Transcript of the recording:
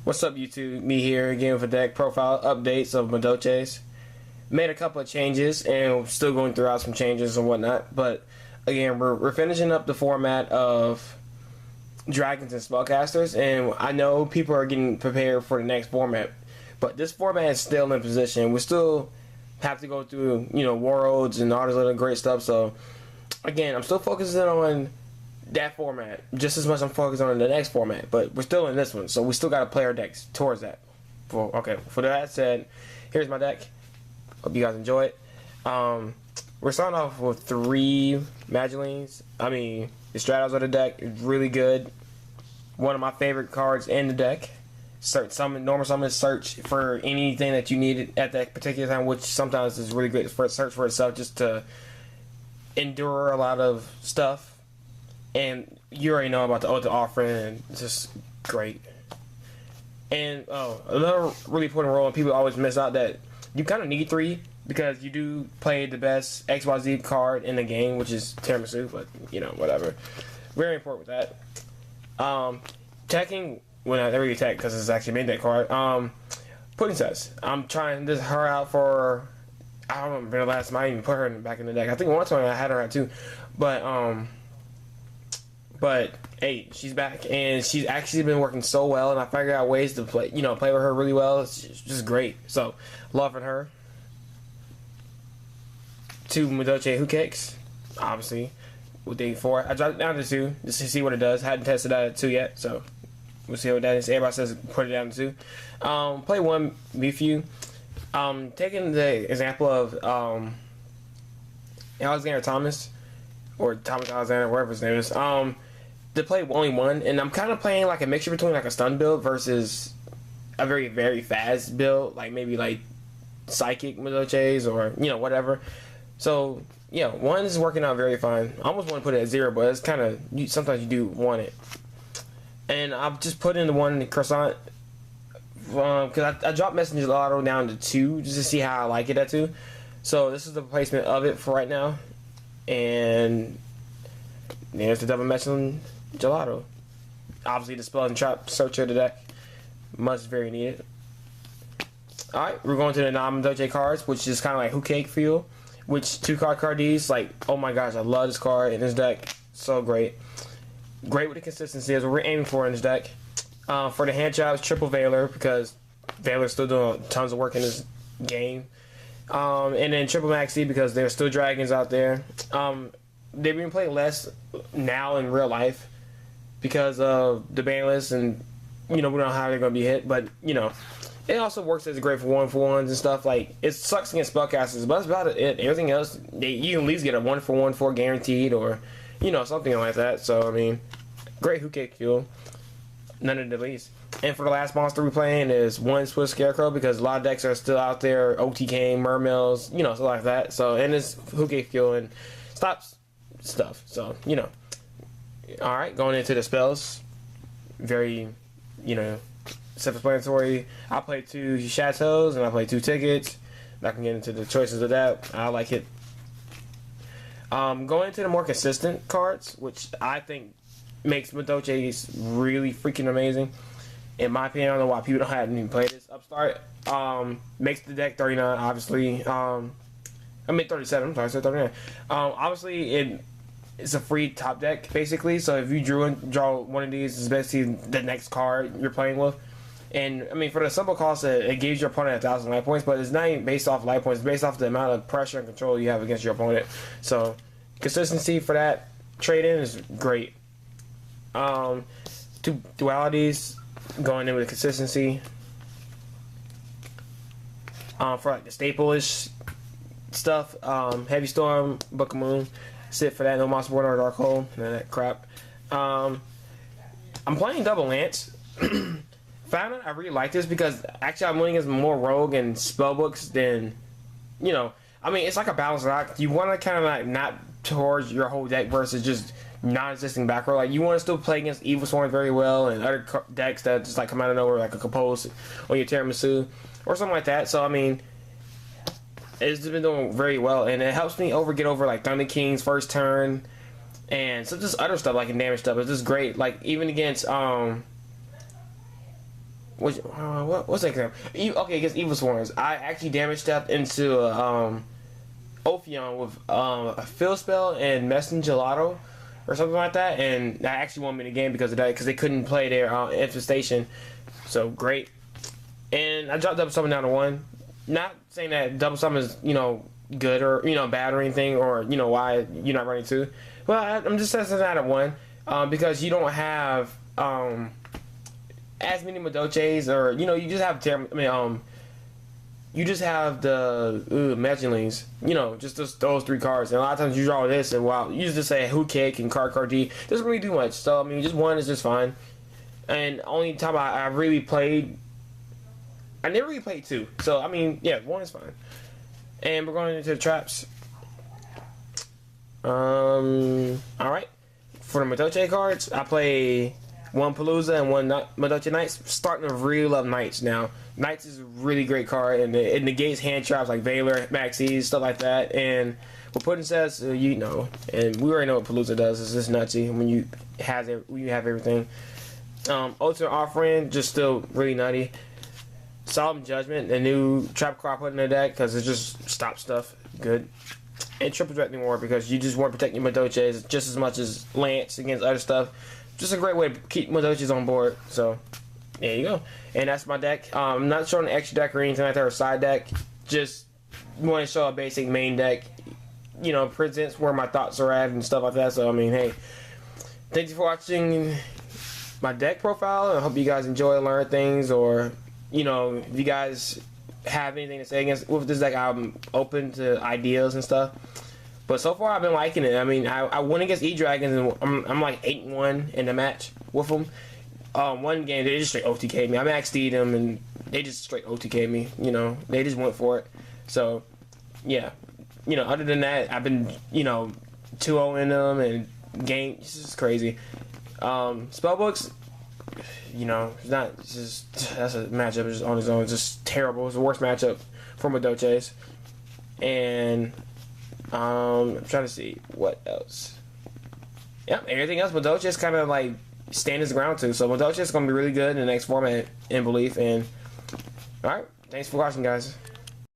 What's up, YouTube? Me here again with a deck profile updates of Madolche's. Made a couple of changes and still going through some changes and whatnot. But again, we're finishing up the format of Dragons and Spellcasters, and I know people are getting prepared for the next format. But this format is still in position. We still have to go through, worlds and all this other great stuff. So again, I'm still focusing on that format just as much as I'm focused on the next format, but we're still in this one, so we still got to play our decks towards that. For that said, here's my deck. Hope you guys enjoy it. We're starting off with 3 Madolches. The Stratos of the deck is really good. One of my favorite cards in the deck. Normal summon, search for anything that you need at that particular time, which sometimes is really great for search for itself, just to endure a lot of stuff. And you already know about the Ultimate Offering, and it's just great. And another really important role, and people always miss out, that you kind of need 3 because you do play the best XYZ card in the game, which is Tiramisu, but whatever. Very important with that. Teching, well, not really tech because it's actually main deck card. Pudding Sets. I'm trying this her out for, I don't remember the last time I even put her back in the deck. I think one time I had her out too, But hey, she's back, and she's actually been working so well, and I figured out ways to play with her really well. It's just great. So, loving her. 2 Madolche Who Cakes, obviously, with the 4. I dropped it down to 2 just to see what it does. Hadn't tested that at 2 yet, so we'll see what that is. Everybody says put it down to 2. Play 1 Mewtwo. Taking the example of Alexander Thomas, or Thomas Alexander, whatever his name is. To play only 1, and I'm kind of playing like a mixture between like a stun build versus a very, very fast build, like maybe like Psychic Madolches or whatever. So 1 is working out very fine. I almost want to put it at 0, but it's kind of, sometimes you do want it. And I've just put in the 1 Croissant because I dropped Messenger Lotto down to 2 just to see how I like it at 2. So this is the placement of it for right now. And there's the double Messenger Gelato. Obviously the Spell and Trap searcher of the deck. Must very needed. Alright, we're going to the non-Madolche cards, which is kind of like Who Cake feel. Which 2 card Ds, like, oh my gosh, I love this card in this deck. So great. Great with the consistency is what we're aiming for in this deck. For the hand jobs, triple Veiler, because Veiler's still doing tons of work in this game. And then triple Maxi, because there's still dragons out there. They've been playing less now in real life because of the ban list, and we don't know how they're going to be hit, but it also works as great for 1-for-1s and stuff. Like, it sucks against spellcasters, but that's about it. Everything else, you can at least get a 1-for-1 guaranteed, or something like that. So great Who Cake fuel, none of the least. And for the last monster we're playing is 1 Swift Scarecrow, because a lot of decks are still out there, OTK, Mermails, stuff like that. So, and it's Who Cake fuel and stops stuff. So, alright, going into the spells. Very, self-explanatory. I play 2 Chateaus and I play 2 Tickets. I can get into the choices of that. I like it. Going into the more consistent cards, which I think makes Madolche really freaking amazing. In my opinion, I don't know why people haven't even played this. Upstart makes the deck 39, obviously. 37. I'm sorry, I said 39. Obviously, it's a free top deck, basically. So if you draw one of these, it's basically the next card you're playing with. And for the simple cost, it gives your opponent 1,000 life points, but it's not even based off life points. It's based off the amount of pressure and control you have against your opponent. So consistency for that trade-in is great. 2 dualities going in with consistency. For like the staple-ish stuff, Heavy Storm, Book of Moon, sit for that. No Monster Born or Dark Hole, none of that crap. I'm playing Double Lance. Found out I really like this because actually I'm winning as more Rogue and Spellbooks than, it's like a balance lock. You want to kind of like not towards your whole deck versus just non-existing back row. Like, you want to still play against Evil Swarm very well and other decks that just like come out of nowhere, like a Compose or your Tiramisu or something like that. So it's been doing very well, and it helps me get over like Thunder King's first turn and so just other stuff like in damage stuff. It's just great. Like even against what's that example? Okay, against Evil Swarms, I actually damage stepped into Ophion with a fill spell and Messenger Gelato or something like that, and that actually won me the game because of that, because they couldn't play their infestation. So great. And I dropped double summon down to 1. Not saying that double summon is, good or, bad or anything, or, why you're not running 2. Well, I'm just testing that at 1, because you don't have as many Madolches, or, you just have you just have the Imaginelings, just those 3 cards. And a lot of times you draw this, and while you just say Who Kick and Card D, doesn't really do much. So, just 1 is just fine. And only time I really played, I never really played 2. So, yeah, 1 is fine. And we're going into the traps. Alright. For the Madolche cards, I play 1 Palooza and 1 Madolche Knights. Starting to really love Knights now. Knights is a really great card, and it negates hand traps like Valor, Maxis, stuff like that. And what Puddin says, and we already know what Palooza does. It's just nutsy when you have everything. Ultimate Offering, just still really nutty. Solemn Judgment, the new trap card I put in the deck, because it just stops stuff. Good. And Triple Threat anymore, because you just want to protect your Madolches just as much as Lance against other stuff. Just a great way to keep Madolches on board. So, there you go. And that's my deck. I'm not showing an extra deck or anything like that, or side deck. Just want to show a basic main deck. Presents where my thoughts are at and stuff like that. So, hey, thank you for watching my deck profile. I hope you guys enjoy and learn things, or if you guys have anything to say with this deck, I'm open to ideas and stuff. But so far, I've been liking it. I won against E-Dragons, and I'm like 8-1 in the match with them. One game, they just straight OTK'd me. I maxed them, and they just straight OTK'd me. They just went for it. So, yeah. Other than that, I've been, 2-0 in them, and game, it's just crazy. Spellbooks, it's not, it's just, that's a matchup just on its own. It's just terrible. It's the worst matchup for Madolches. And, I'm trying to see what else. Yep, everything else, Madolche kind of like stand his ground too. So Madolche is going to be really good in the next format in Belief. And, alright, thanks for watching, guys.